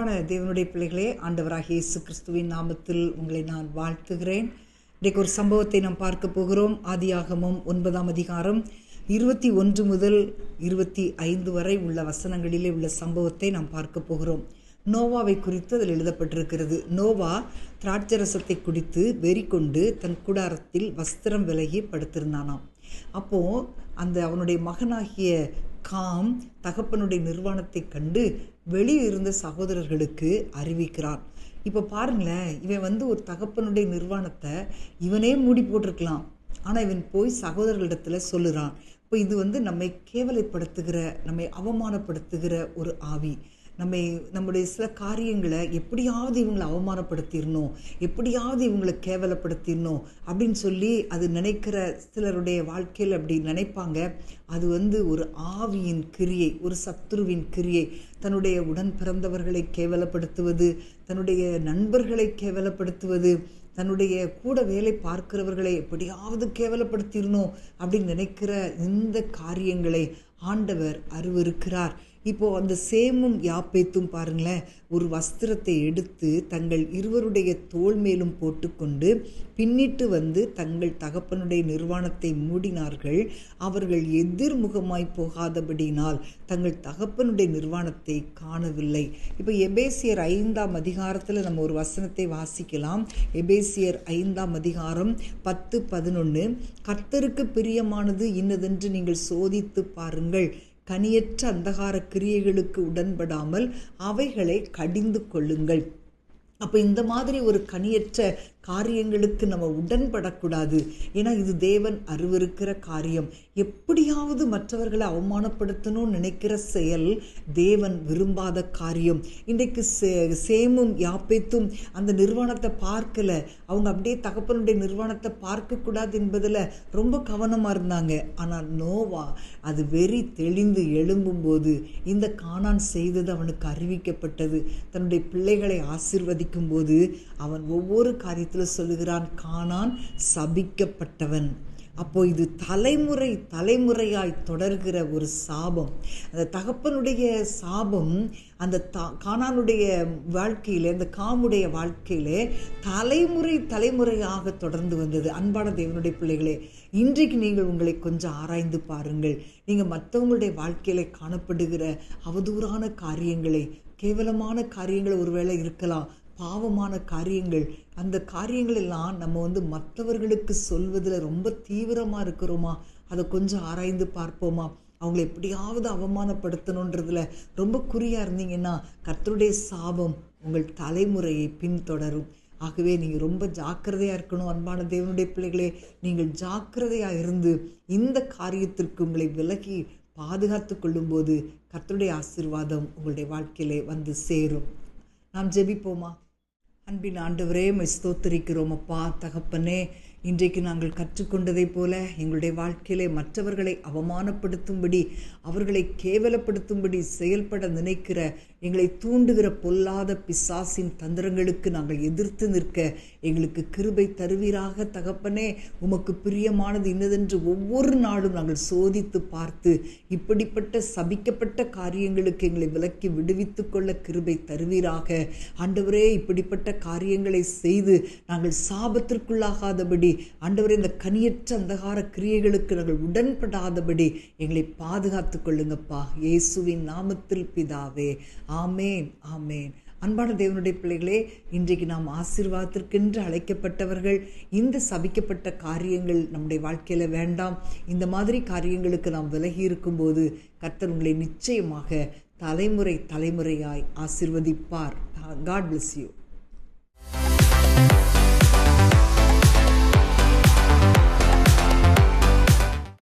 அன்பான தேவனுடைய பிள்ளைகளே, ஆண்டவராகிய இயேசு கிறிஸ்துவின் நாமத்தில் உங்களை நான் வாழ்த்துகிறேன். இன்றைக்கு ஒரு சம்பவத்தை நாம் பார்க்க போகிறோம். ஆதியாகமம் 9ஆம் அதிகாரம் 21 முதல் 25 வரை உள்ள வசனங்களிலே உள்ள சம்பவத்தை நாம் பார்க்க போகிறோம். நோவாவை குறித்து அதில் எழுதப்பட்டிருக்கிறது. நோவா திராட்சரசத்தை குடித்து வெறி கொண்டு தன் கூடாரத்தில் வஸ்திரம் விலகி படுத்திருந்தானாம். அப்போ அவனுடைய மகனாகிய காம் தகப்பனுடைய நிர்வாணத்தை கண்டு வெளியே இருந்த சகோதரர்களுக்கு அறிவிக்கிறான். இப்போ பாருங்களேன், இவன் ஒரு தகப்பனுடைய நிர்வாணத்தை இவனே மூடி போட்டிருக்கலாம். ஆனால் இவன் போய் சகோதரர்களிடத்துல சொல்லுறான். இப்போ இது நம்மை கேவலைப்படுத்துகிற, நம்மை அவமானப்படுத்துகிற ஒரு ஆவி. நம்முடைய சில காரியங்களை எப்படியாவது இவங்களை அவமானப்படுத்திடணும், எப்படியாவது இவங்களை கேவலப்படுத்திடணும் அப்படின்னு சொல்லி அது நினைக்கிற சிலருடைய வாழ்க்கையில் அப்படி நினைப்பாங்க. அது ஒரு ஆவியின் கிரியை, ஒரு சத்துருவின் கிரியை. தன்னுடைய உடன் பிறந்தவர்களை கேவலப்படுத்துவது, தன்னுடைய நண்பர்களை கேவலப்படுத்துவது, தன்னுடைய கூட வேலை பார்க்கிறவர்களை எப்படியாவது கேவலப்படுத்திடணும் அப்படின்னு நினைக்கிற இந்த காரியங்களை ஆண்டவர் அருவருக்கிறார். இப்போ அந்த சேமும் யாப்பேத்தும் பாருங்களேன், ஒரு வஸ்திரத்தை எடுத்து தங்கள் இருவருடைய தோள் மேலும் போட்டுக்கொண்டு பின்னிட்டு தங்கள் தகப்பனுடைய நிர்வாணத்தை மூடினார்கள். அவர்கள் எதிர்முகமாய் போகாதபடியினால் தங்கள் தகப்பனுடைய நிர்வாணத்தை காணவில்லை. இப்போ எபேசியர் 5ஆம் அதிகாரத்தில் நம்ம ஒரு வசனத்தை வாசிக்கலாம். எபேசியர் 5ஆம் அதிகாரம் 10-11. கர்த்தருக்கு பிரியமானது இன்னதென்று நீங்கள் சோதித்து பாருங்கள், கனியற்ற அந்தகார கிரியைகளுக்கு உடன்படாமல் அவைகளை கடிந்து கொள்ளுங்கள். அப்போ இந்த மாதிரி ஒரு கனியற்ற காரியங்களுக்கு நம்ம உடன்படக்கூடாது. ஏன்னா இது தேவன் அருவருக்கிற காரியம். எப்படியாவது மற்றவர்களை அவமானப்படுத்தணும்னு நினைக்கிற செயல் தேவன் விரும்பாத காரியம். இன்றைக்கு சேமும் யாப்பேத்தும் அந்த நிர்வாணத்தை பார்க்கல. அவங்க அப்படியே தகப்பனுடைய நிர்வாணத்தை பார்க்கக்கூடாது என்பதில் ரொம்ப கவனமாக இருந்தாங்க. ஆனால் நோவா அது வெறி தெளிந்து எழும்பும்போது இந்த கானான் செய்தது அவனுக்கு அறிவிக்கப்பட்டது. தன்னுடைய பிள்ளைகளை ஆசீர்வதிக்கும் போது அவன் ஒவ்வொரு காரியத்தில் சொல்லுகிறான், கானான் சபிக்கப்பட்டவன். அப்போ இது தலைமுறை தலைமுறையாய் தொடர்கிற ஒரு சாபம். அந்த தகப்பனுடைய சாபம் அந்த கானானுடைய வாழ்க்கையிலே, அந்த காமுடைய வாழ்க்கையிலே தலைமுறை தலைமுறையாக தொடர்ந்து வந்தது. அன்பான தேவனுடைய பிள்ளைகளே, இன்றைக்கு நீங்கள் உங்களை கொஞ்சம் ஆராய்ந்து பாருங்கள். நீங்கள் மற்றவங்களுடைய வாழ்க்கையில காணப்படுகிற அவதூறான காரியங்களை, கேவலமான காரியங்கள் ஒருவேளை இருக்கலாம், பாவமான காரியங்கள், அந்த காரியங்கள் எல்லாம் நம்ம மற்றவர்களுக்கு சொல்வதில் ரொம்ப தீவிரமாக இருக்கிறோமா? அதை கொஞ்சம் ஆராய்ந்து பார்ப்போமா? அவங்கள எப்படியாவது அவமானப்படுத்தணுன்றதுல ரொம்ப குறியாக இருந்தீங்கன்னா கர்த்தருடைய சாபம் உங்கள் தலைமுறையை பின்தொடரும். ஆகவே நீங்கள் ரொம்ப ஜாக்கிரதையாக இருக்கணும். அன்பான தேவனுடைய பிள்ளைகளே, நீங்கள் ஜாக்கிரதையாக இருந்து இந்த காரியத்திற்கு உங்களை விலகி பாதுகாத்து கொள்ளும்போது கர்த்தருடைய ஆசீர்வாதம் உங்களுடைய வாழ்க்கையிலே வந்து சேரும். நாம் ஜெபிப்போமா? அன்பின் ஆண்டவரே, ஸ்தோத்திரிக்கிறோம் அப்பா. தகப்பனே, இன்றைக்கு நாங்கள் கற்றுக்கொண்டதை போல எங்களுடைய வாழ்க்கையிலே மற்றவர்களை அவமானப்படுத்தும்படி, அவர்களை கேவலப்படுத்தும்படி செயல்பட நினைக்கிற, எங்களை தூண்டுகிற பொல்லாத பிசாசின் தந்திரங்களுக்கு நாங்கள் எதிர்த்து நிற்க எங்களுக்கு கிருபை தருவீராக. தகப்பனே, உமக்கு பிரியமானது இன்னதென்று ஒவ்வொரு நாளும் நாங்கள் சோதித்து பார்த்து இப்படிப்பட்ட சபிக்கப்பட்ட காரியங்களுக்கு எங்களை விலக்கி விடுவித்து கொள்ள கிருபை தருவீராக. ஆண்டவரே, இப்படிப்பட்ட காரியங்களை செய்து நாங்கள் சாபத்திற்குள்ளாகாதபடி, ஆண்டவரே, இந்த கனியற்ற அந்தகார கிரியைகளுக்கு நாங்கள் உடன்படாதபடி எங்களை பாதுகாத்து கொள்ளுங்கப்பா. இயேசுவின் நாமத்தில் பிதாவே, ஆமேன், ஆமேன். அன்பான தேவனுடைய பிள்ளைகளே, இன்றைக்கு நாம் ஆசீர்வாதத்திற்கென்று அழைக்கப்பட்டவர்கள். இந்த சபிக்கப்பட்ட காரியங்கள் நம்முடைய வாழ்க்கையில் வேண்டாம். இந்த மாதிரி காரியங்களுக்கு நாம் விலகி இருக்கும்போது கர்த்தர் உங்களை நிச்சயமாக தலைமுறை தலைமுறையாய் ஆசீர்வதிப்பார். God bless you.